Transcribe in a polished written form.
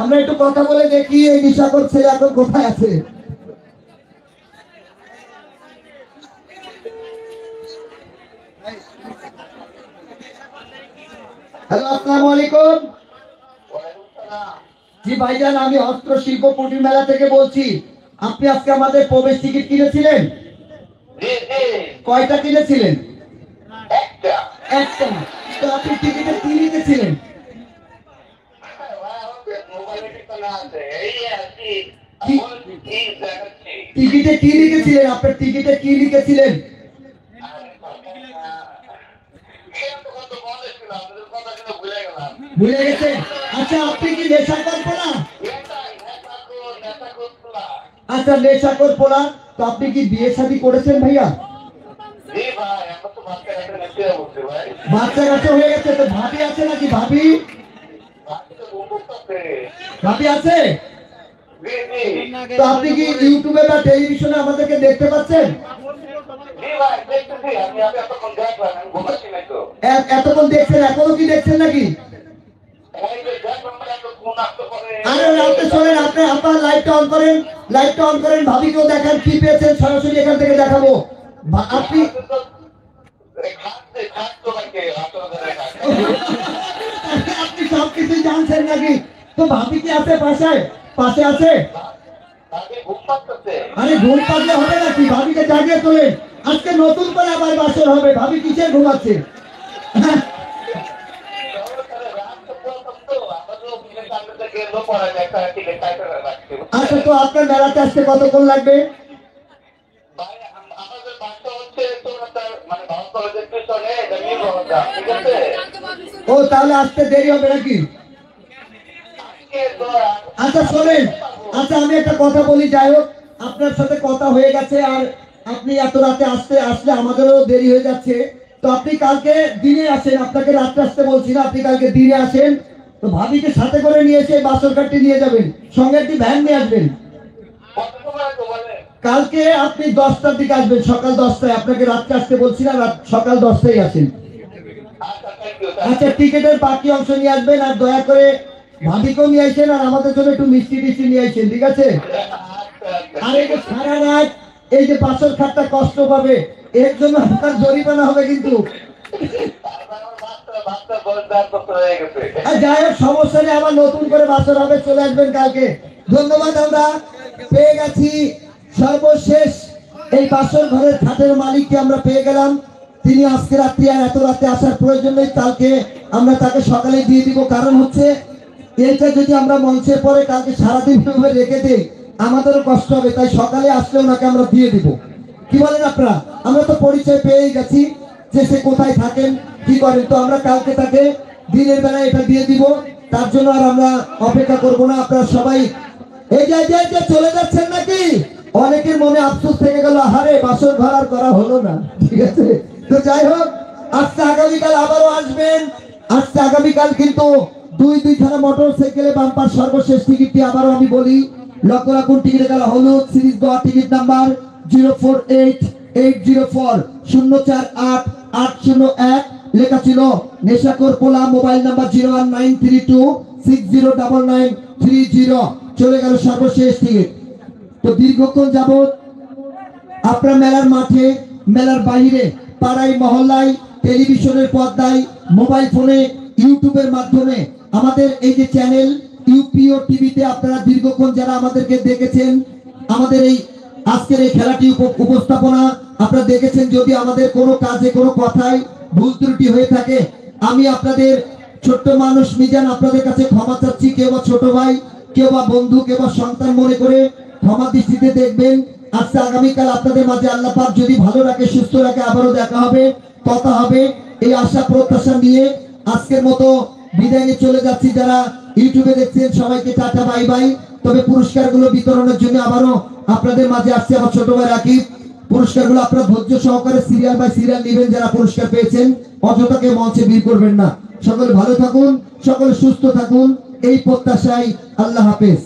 আমরা একটু কথা বলে দেখি এই নিশাকর ছেলে এখন কোথায় আছে। হ্যালো, আসসালামু আলাইকুম। জি ভাইজান, আমি অস্ত্র শিল্প কুটির মেলা থেকে বলছি। আপনি আজকে আমাদের প্রবেশ টিকিট কিনেছিলেন? কয়টা কিনেছিলেন? একটা। তো আপনি টিকিটে কি লিখেছিলেন? টিকিটে কি লিখেছিলেন? আপনার টিকিটে কি লিখেছিলেন? ভুলে গেছেন? আচ্ছা, আপনি কি নেশাকর পোলা? আচ্ছা, নেশাকর পোলা। তো আপনি কি বিয়ে শাদী করেছেন ভাইয়া? বাচ্চা কাচ্চা হয়ে গেছে? তো ভাবি আছে নাকি? ভাবি ভাবি আছে? তো আপনি কি ইউটিউবে বা টেলিভিশনে আমাদেরকে দেখতে পাচ্ছেন? এতক্ষণ দেখছেন, এখনো কি দেখছেন নাকি? আরে আপনি শোনেন, আপনি আপনার লাইটটা অন করেন, লাইটটা অন করেন, ভাবিকেও দেখান কি পেয়েছেন, সরাসরি এখান থেকে দেখাবো। আপনি আপনি সবকিছু জানছেন নাকি? তো ভাবি কি আছে পাশে? পাশে আছে? আরে ঘুম পাড়লে হবে নাকি? ভাবিকে জাগিয়ে তোলেন। আজকে নতুন করে আবার বাসর হবে। ভাবি কিসের ঘুমাচ্ছে? আচ্ছা, তো আপনার মেলাতে আসতে কতক্ষণ লাগবে? ও, তাহলে আসতে দেরি হবে নাকি? আচ্ছা শোনেন, আচ্ছা আমি একটা কথা বলি। যাই হোক, আপনার সাথে কথা হয়ে গেছে, আর আপনি এত রাতে আসলে আমাদেরও দেরি হয়ে যাচ্ছে। তো আপনি কালকে দিনে আসেন, আপনাকে রাত্রে আসতে বলছি না, আপনি কালকে দিনে আসেন। তো ভাবিকে সাথে করে নিয়ে এসে বাসর কাটটি নিয়ে যাবেন, সঙ্গে একটি ভ্যান নিয়ে আসবেন। কালকে আপনি 10টার দিকে আসবেন, সকাল 10টায়। আপনাকে রাত্রে আসতে বলছি না, সকাল 10টায় আসেন। আচ্ছা, টিকিটের বাকি অংশ নিয়ে আসবেন, আর দয়া করে ভাবিকেও নিয়ে আসেন, আর আমাদের জন্য একটু মিষ্টি টিষ্টি নিয়ে আসেন, ঠিক আছে? আর এই যে সারা রাত এই যে বাসর খাটটা কষ্ট পাবে, এর জন্য আপনার জরিমানা হবে কিন্তু। যাই হোক, সমস্যা নেই, আবার নতুন করে বাসর হবে, চলে আসবেন কালকে। ধন্যবাদ। আমরা পেয়ে গেছি সর্বশেষ এই বাসর ঘরের খাটের মালিককে আমরা পেয়ে গেলাম। তিনি আজকে রাত্রি আর এত রাতে আসার প্রয়োজন নেই, কালকে আমরা তাকে সকালে দিয়ে দিব। কারণ হচ্ছে এইটা যদি আমরা মঞ্চের পরে কালকে সারাদিন রেখে দিই, আমাদেরও কষ্ট হবে, তাই সকালে আসলে ওনাকে আমরা দিয়ে দিব। কি বলেন আপনারা? আমরা তো পরিচয় পেয়েই গেছি যে সে কোথায় থাকেন, কি করেন। তো আমরা কালকে তাকে দিনের বেলায় এটা দিয়ে দিব। তার জন্য আর আমরা অপেক্ষা করব না। আপনারা সবাই এই যে চলে যাচ্ছেন নাকি? অনেকের মনে আফসোস থেকে গেল, আহারে বাসর ঘর আর করা হলো না, ঠিক আছে? তো যাই হোক, আজকে আগামীকাল আবারও আসবেন। আজকে আগামীকাল কিন্তু দুইখানা মোটরসাইকেলে বাম্পার সর্বশেষ টিকিটটি আবারও আমি বলি, লক্ষ্য রাখুন। টিকিটের কালার হলুদ, সিরিজ দেওয়া, টিকিট নাম্বার 0488048801। লেখা ছিল নেশাকর পোলা, মোবাইল নাম্বার 01932609930। চলে গেল সর্বশেষ টিকিট। তো দীর্ঘক্ষণ যাবত আপনার মেলার মাঠে, মেলার বাইরে, পাড়ায় মহল্লায়, টেলিভিশনের পর্দায়, মোবাইল ফোনে, ইউটিউবের মাধ্যমে আমাদের এই যে চ্যানেল ইউপিও টিভিতে আপনারা দীর্ঘক্ষণ যারা আমাদেরকে দেখেছেন, আমাদের এই আজকের এই খেলাটি উপস্থাপনা আপনারা দেখেছেন। যদি আমাদের কোনো কাজে, কোনো কথায় ভুল ত্রুটি হয়ে থাকে, আমি আপনাদের ছোট্ট মানুষ মিজান আপনাদের কাছে ক্ষমা চাচ্ছি। কেউ বা ছোট ভাই, কেউ বা বন্ধু, কেউ বা সন্তান মনে করে ক্ষমা দৃষ্টিতে দেখবেন। আজকে আগামীকাল আপনাদের মাঝে আল্লাহ পাক যদি ভালো রাখে, সুস্থ রাখে, আবারও দেখা হবে, কথা হবে, এই আশা প্রত্যাশা নিয়ে আজকের মতো বিদায় নিয়ে চলে যাচ্ছি। যারা ইউটিউবে দেখছেন সবাইকে টাটা, বাই বাই। তবে পুরস্কারগুলো বিতরণের জন্য আবারও আপনাদের মাঝে আসছে আমার ছোট ভাই রাকিব। পুরস্কারগুলো আপনারা ধৈর্য সহকারে সিরিয়াল বাই সিরিয়াল নেবেন। যারা পুরস্কার পেয়েছেন অযথাকে মঞ্চে ভিড় করবেন না। সকলে ভালো থাকুন, সকলে সুস্থ থাকুন, এই প্রত্যাশায় আল্লাহ হাফেজ।